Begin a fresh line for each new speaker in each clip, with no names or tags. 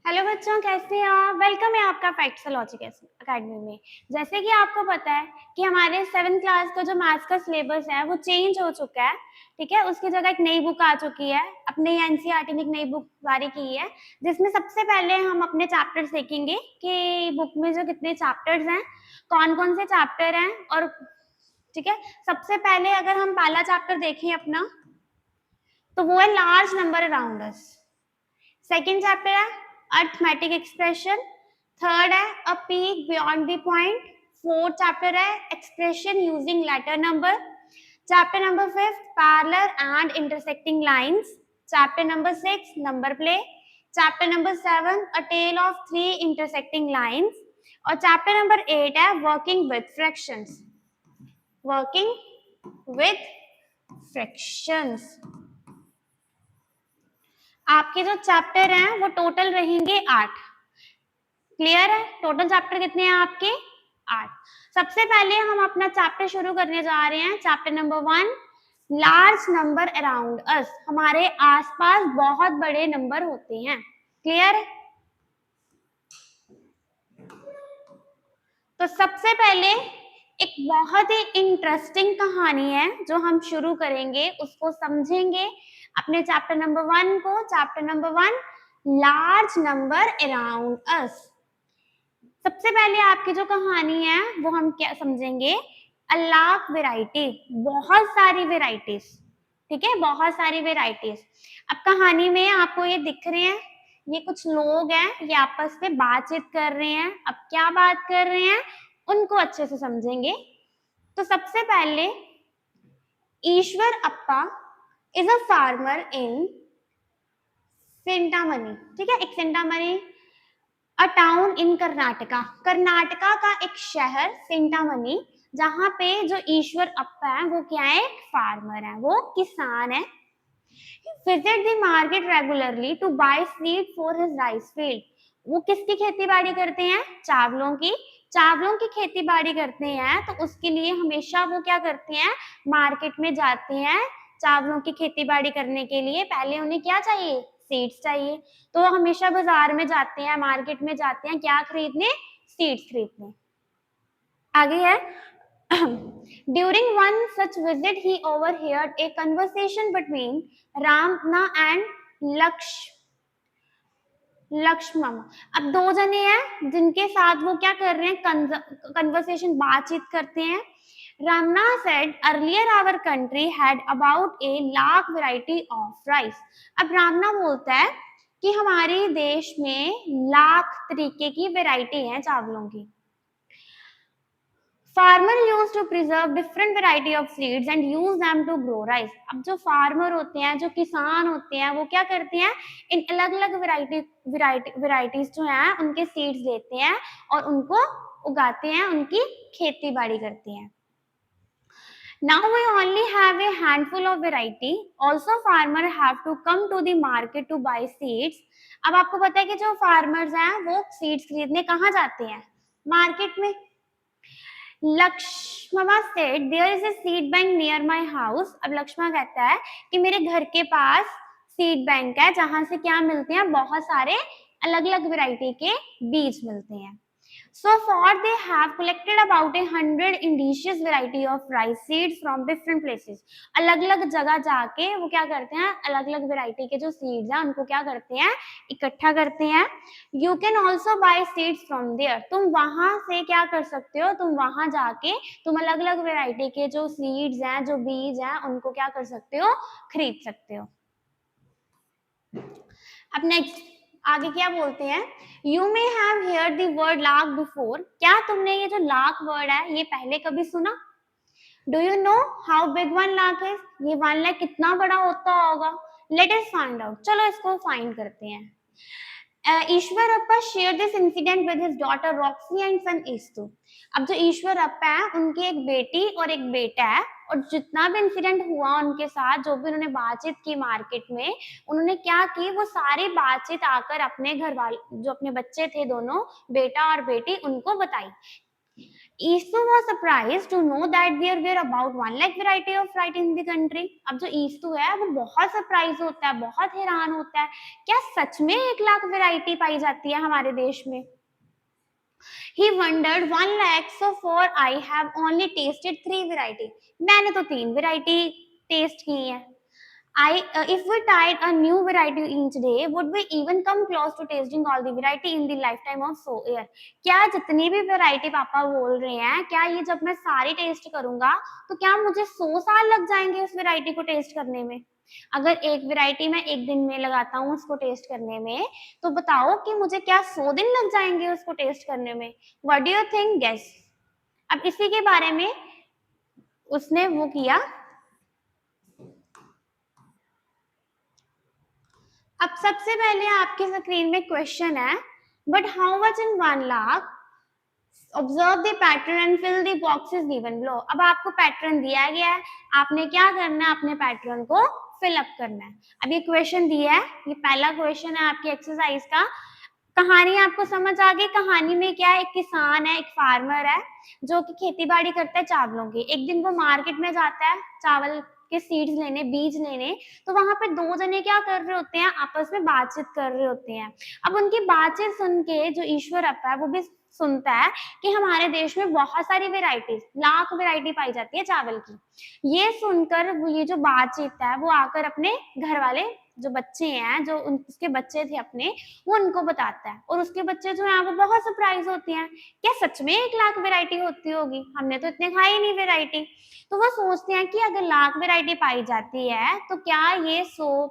Hello बच्चों, कैसे हैं आप? वेलकम है आपका फैक्ट्सोलॉजी अकेडमी में। जैसे कि आपको पता है कि हमारे 7th क्लास का जो मैथ्स का सिलेबस है वो चेंज हो चुका है। ठीक है, उसकी जगह एक नई बुक आ चुकी है। अपने एनसीईआरटी ने एक नई बुक जारी की है, जिसमें सबसे पहले हम अपने चैप्टर्स देखेंगे कि बुक में जो कितने चैप्टर्स हैं, कौन कौन से चैप्टर हैं। और ठीक है, सबसे पहले अगर हम पहला चैप्टर देखें अपना, तो वो है large number around us. Second chapter है अर्थमेटिक एक्सप्रेशन। थर्ड है a peek beyond the point. Fourth chapter है expression using letter number. Chapter number 5 parallel and intersecting lines. Chapter number 6 number play. Chapter number 7 a tale of three intersecting lines. और chapter number 8 है working with fractions. Working with fractions. आपके जो chapter हैं वो total रहेंगे 8। Clear है? Total chapter कितने हैं आपके? 8। सबसे पहले हम अपना चैप्टर शुरू करने जा रहे हैं। Chapter number 1 large number around अस। हमारे आसपास बहुत बड़े नंबर होते हैं। क्लियर है? तो सबसे पहले एक बहुत ही इंटरेस्टिंग कहानी है जो हम शुरू करेंगे, उसको समझेंगे अपने चैप्टर नंबर 1 को। Chapter number 1 large number around अस। सबसे पहले आपकी जो कहानी है वो हम क्या समझेंगे, अलाक वैरायटी, बहुत सारी वेराइटीज। ठीक है, बहुत सारी वेराइटीज। अब कहानी में आपको ये दिख रहे हैं, ये कुछ लोग हैं, ये आपस में बातचीत कर रहे हैं। अब क्या बात कर रहे हैं उनको अच्छे से समझेंगे। तो सबसे पहले ईश्वर अप्पा इज अ फार्मर इन सिंटामणी। ठीक है, एक Chintamani a town in Karnataka. Karnataka का एक शहर सिंटामणी, जहां पे जो ईश्वर अप्पा है वो क्या है, एक फार्मर है, वो किसान है। Visit the market regularly to buy seed for his rice field. वो किसकी खेती बाड़ी करते हैं? चावलों की। चावलों की खेती बाड़ी करते हैं, तो उसके लिए हमेशा वो क्या करते हैं, मार्केट में जाते हैं। चावलों की खेती बाड़ी करने के लिए पहले उन्हें क्या चाहिए, सीड्स चाहिए। तो वो हमेशा बाजार में जाते हैं, मार्केट में जाते हैं, क्या खरीदने, सीड्स खरीदने। आगे है During one such visit, he overheard a conversation between Ramna and Lakshman. अब दो जने हैं जिनके साथ वो क्या कर रहे हैं, कन्वर्सेशन, बातचीत करते हैं। Ramna said earlier our country had about a lakh variety of rice। अब रामना बोलता है कि हमारे देश में लाख तरीके की वैरायटी है चावलों की। Farmer use to preserve different variety of seeds and use them to grow rice. अब जो फार्मर होते हैं, जो किसान होते हैं, वो क्या करते हैं, इन अलग अलग वेराइटीज जो हैं उनके सीड्स लेते हैं और उनको उगाते हैं, उनकी खेती बाड़ी करते हैं। Now we only have a handful of variety. Also farmer have to come to the market to buy seeds. अब आपको पता है कि जो फार्मर्स हैं वो सीड्स खरीदने कहाँ जाते हैं, मार्केट में। Lakshman said there is a seed bank near my house. अब लक्ष्मण कहता है कि मेरे घर के पास सीड बैंक है, जहां से क्या मिलते हैं, बहुत सारे अलग अलग वैरायटी के बीज मिलते हैं। So far they have collected about 100 indigenous variety of rice seeds from different places. अलग अलग जगह जाके वो क्या करते हैं, अलग अलग वैरायटी के जो सीड्स हैं उनको क्या करते हैं, इकट्ठा करते हैं। You can also buy seeds from there। तुम वहां से क्या कर सकते हो, तुम वहां जाके तुम अलग अलग वैरायटी के जो सीड्स हैं, जो बीज हैं, उनको क्या कर सकते हो, खरीद सकते हो। अब नेक्स्ट आगे क्या बोलते हैं, you may have heard the word lakh before. क्या तुमने ये जो लाख वर्ड है ये पहले कभी सुना? Do you know how big 1 lakh is? ये 1 लाख कितना बड़ा होता होगा? Let us find out. चलो इसको फाइंड करते हैं। Eshwarappa share this incident with his daughter Roxy and son Ishtu. अब जो ईश्वरप्पा है उनकी एक बेटी और एक बेटा है, और जितना भी इंसिडेंट हुआ उनके साथ, जो भी उन्होंने बातचीत की मार्केट में, उन्होंने क्या की, वो सारी बातचीत आकर अपने घर वाले, जो अपने बच्चे थे दोनों, बेटा और बेटी, उनको बताई। ईस्टू was surprised to know that there were about 1 lakh variety of rice in the country. अब जो ईस्टू है वो बहुत सरप्राइज होता है, बहुत हैरान होता है, क्या सच में 1 लाख वैरायटी पाई जाती है हमारे देश में? He wondered 1 lakh, so for I have only tasted 3 variety. मैंने तो 3 वैरायटी टेस्ट की है. If we tried a new variety each day, would we even come close to tasting all the variety in the lifetime of so year? क्या जितनी भी variety पापा बोल रहे हैं, क्या ये जब मैं सारी टेस्ट करूंगा तो क्या मुझे 100 साल लग जाएंगे उस वैरायटी को टेस्ट करने में? अगर एक वैरायटी मैं एक दिन में लगाता हूँ उसको टेस्ट करने में, तो बताओ कि मुझे क्या 100 दिन लग जाएंगे उसको टेस्ट करने में? What do you think? Guess. अब इसी के बारे में उसने वो किया. अब सबसे पहले आपकी स्क्रीन में क्वेश्चन है, but how much in 1 lakh? Observe the pattern and fill the boxes given below. अब आपको पैटर्न दिया गया है, आपने क्या करना है? अपने पैटर्न को फिल अप करना है. अब ये क्वेश्चन दिया है, ये पहला क्वेश्चन है आपकी एक्सरसाइज का. कहानी आपको समझ आ गई? कहानी में क्या है? एक किसान है, एक फार्मर है जो कि खेती बाड़ी करता है चावलों की. एक दिन वो मार्केट में जाता है चावल के सीड्स लेने, बीज लेने. तो वहां पे 2 जने क्या कर रहे होते हैं? आपस में बातचीत कर रहे होते हैं. अब उनकी बातचीत सुन के जो ईश्वर अप्पा है वो भी सुनता है कि हमारे देश में बहुत सारी वेराइटीज, लाख वेराइटी पाई जाती है चावल की. ये सुनकर वो ये जो बातचीत है वो आकर अपने घर वाले जो बच्चे हैं, जो उसके बच्चे थे अपने, वो उनको बताता है. और उसके बच्चे जो हैं वो बहुत सरप्राइज होते हैं. क्या सच में 1 लाख वेराइटी होती होगी? हमने तो इतने खाई नहीं वेराइटी. तो वो सोचते हैं कि अगर लाख वेराइटी पाई जाती है तो क्या ये 100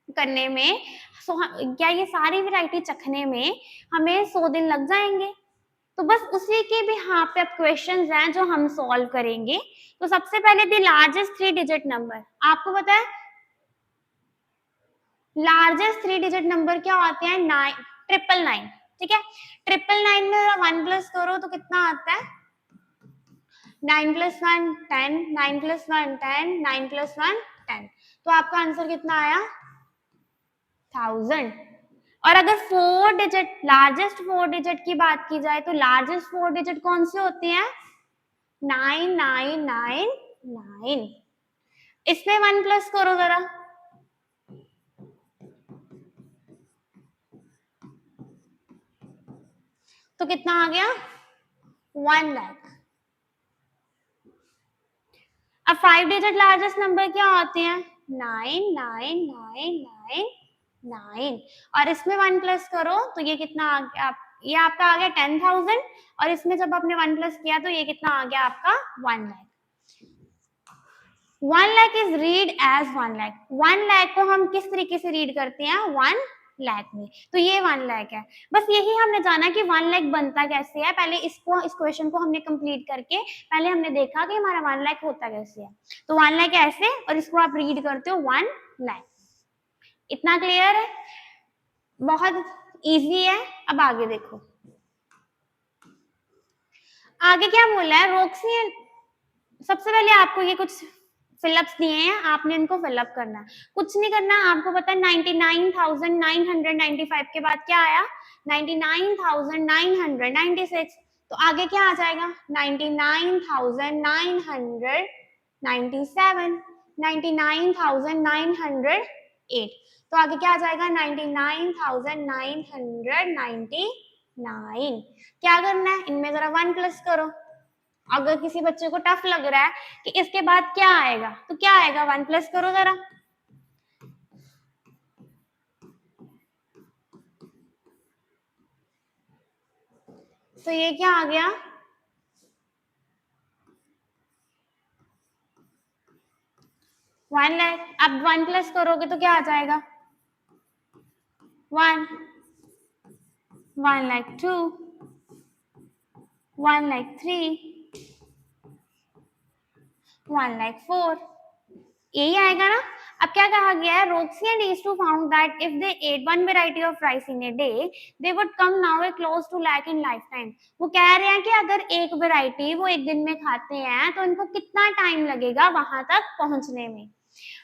करने में, क्या ये सारी वेराइटी चखने में हमें 100 दिन लग जाएंगे? तो बस उसी के भी यहाँ पे अब क्वेश्चंस हैं जो हम सॉल्व करेंगे. तो सबसे पहले द लार्जेस्ट 3 डिजिट नंबर. आपको पता है लार्जेस्ट 3 डिजिट नंबर क्या होते हैं? 999. ठीक है, 999 में 1 प्लस करो तो कितना आता है? 9 प्लस 1 10, 9 प्लस 1 10, 9 प्लस 1 10. तो आपका आंसर कितना आया? 1000. और अगर 4 डिजिट, लार्जेस्ट 4 डिजिट की बात की जाए तो लार्जेस्ट 4 डिजिट कौन से होते हैं? 9999. इसमें 1 प्लस करो जरा. तो कितना आ गया? 1 लाख. अब 5 डिजिट लार्जेस्ट नंबर क्या होते हैं? 99999. और इसमें 1 प्लस करो तो ये कितना आ गया? ये आपका आ गया 10,000. और इसमें जब आपने 1 प्लस किया तो ये कितना आ गया आपका? 1 lakh. 1 lakh is read as 1 lakh. 1 lakh को हम किस तरीके से रीड करते हैं? 1 लाख में. तो ये 1 लाख है. बस यही हमने जाना कि 1 लाख बनता कैसे है. पहले इसको, इस क्वेश्चन को हमने कंप्लीट करके पहले हमने देखा कि हमारा 1 लाख होता कैसे है. तो 1 लाख ऐसे, और इसको आप रीड करते हो 1 लाख. इतना क्लियर है? बहुत इजी है. अब आगे देखो, आगे क्या बोला है रोक्सी. सबसे पहले आपको ये कुछ फिलअप्स दिए हैं, आपने इनको फिलअप करना है. कुछ नहीं करना. आपको पता है 99,995 के बाद क्या आया? 99,996. तो आगे क्या आ जाएगा? 99,997, 99,908. तो आगे क्या आ जाएगा? 99,999. क्या करना है? इनमें जरा 1 प्लस करो. अगर किसी बच्चे को टफ लग रहा है कि इसके बाद क्या आएगा, तो क्या आएगा? 1 प्लस करो जरा. तो ये क्या आ गया? 1 लाख. अब 1 प्लस करोगे तो क्या आ जाएगा? 1. 1 लाख 2, 1 लाख 3, 1 लाख 4. यही आएगा ना. अब क्या कहा गया है? Roxy and Ishtu found that if they ate 1 variety of rice in a day they would come now a close to lakh in life time. वो कह रहे हैं कि अगर एक वेराइटी वो एक दिन में खाते हैं तो इनको कितना टाइम लगेगा वहां तक पहुंचने में.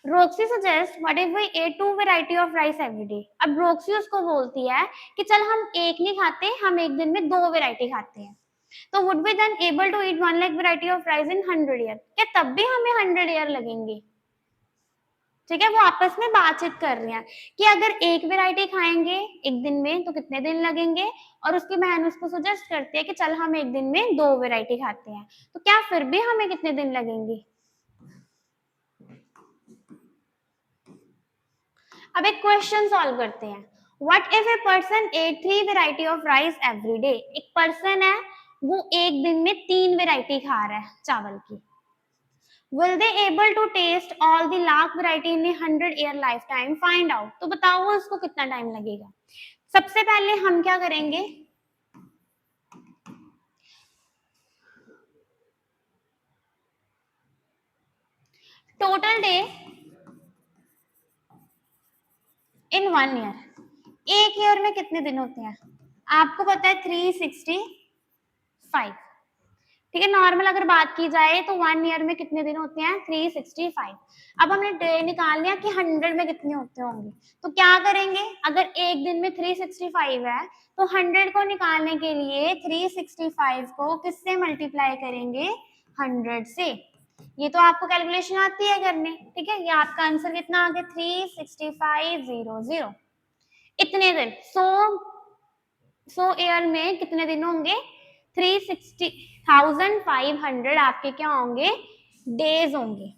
Roxy suggest what if we ate 2 variety of rice every day. अब रोक्सी उसको बोलती है कि चल हम एक नहीं खाते, हम एक दिन में 2 वेराइटी खाते हैं. तो would be then able to eat 1 lakh variety of rice in 100 year, क्या तब भी हमें 100 ईयर लगेंगे? ठीक है, वो आपस में बातचीत कर रही हैं कि अगर एक वैरायटी खाएंगे एक दिन में तो कितने दिन लगेंगे, और उसकी बहन उसको सजेस्ट करती है कि चल हम एक दिन में 2 वैरायटी खाते हैं, तो क्या फिर भी हमें कितने दिन लगेंगे? अब एक क्वेश्चन सॉल्व करते हैं। What if a person at 3 variety of rice every day? एक पर्सन है, वो एक दिन में 3 वैरायटी खा रहा है चावल की। Will they able to taste all the lakh variety in a 100 year lifetime? Find out. तो बताओ उसको कितना टाइम लगेगा? सबसे पहले हम क्या करेंगे, टोटल डे इन 1 ईयर। एक ईयर में कितने दिन होते हैं? आपको पता है 365। ठीक है, नॉर्मल अगर बात की जाए तो 1 ईयर में कितने दिन होते हैं? 365। अब हमने डे निकाल लिया कि 100 में कितने होते होंगे, तो क्या करेंगे, अगर एक दिन में 365 है तो 100 को निकालने के लिए 365 को किससे मल्टीप्लाई करेंगे? 100 से। ये तो आपको कैलकुलेशन आती है करने, ठीक है, ये आपका आंसर कितना आ गया? 36500। इतने दिन 100 ईयर में कितने दिन होंगे? 360,500 आपके क्या होंगे? डेज होंगे।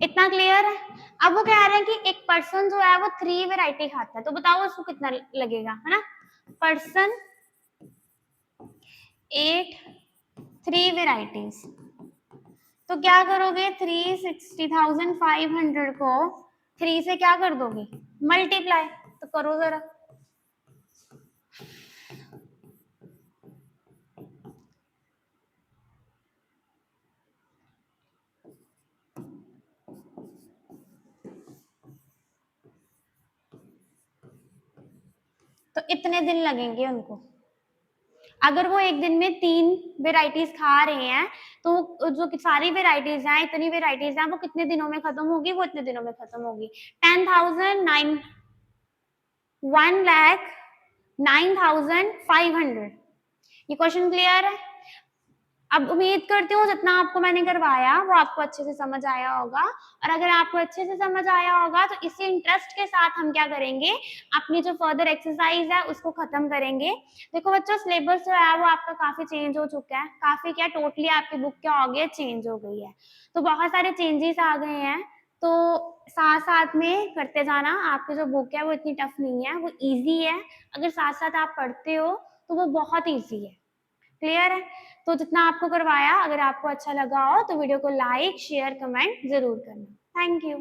इतना क्लियर है? अब वो कह रहे हैं कि एक पर्सन जो है वो 3 वैरायटी खाता है, तो बताओ उसको कितना लगेगा, है ना? पर्सन 8 3 वैरायटीज, तो क्या करोगे? 360,500 को 3 से क्या कर दोगे? मल्टीप्लाई। तो करो जरा। तो इतने दिन लगेंगे उनको। अगर वो एक दिन में 3 वेराइटीज खा रहे हैं तो जो सारी वेराइटीज हैं, इतनी वेराइटीज हैं, वो कितने दिनों में खत्म होगी? वो इतने दिनों में खत्म होगी। 10,009 1,09,500। ये क्वेश्चन क्लियर है? अब उम्मीद करती हूँ जितना आपको मैंने करवाया वो आपको अच्छे से समझ आया होगा, और अगर आपको अच्छे से समझ आया होगा तो इसी इंटरेस्ट के साथ हम क्या करेंगे, अपनी जो फर्दर एक्सरसाइज है उसको खत्म करेंगे। देखो बच्चों, सिलेबस जो है वो आपका काफी चेंज हो चुका है, काफी क्या टोटली आपकी बुक क्या हो गई, चेंज हो गई है, तो बहुत सारे चेंजेस आ गए हैं। तो साथ साथ में करते जाना, आपकी जो बुक है वो इतनी टफ नहीं है, वो इजी है, अगर साथ साथ आप पढ़ते हो तो वो बहुत ईजी है। क्लियर है? तो जितना आपको करवाया, अगर आपको अच्छा लगा हो तो वीडियो को लाइक शेयर कमेंट जरूर करना। Thank you.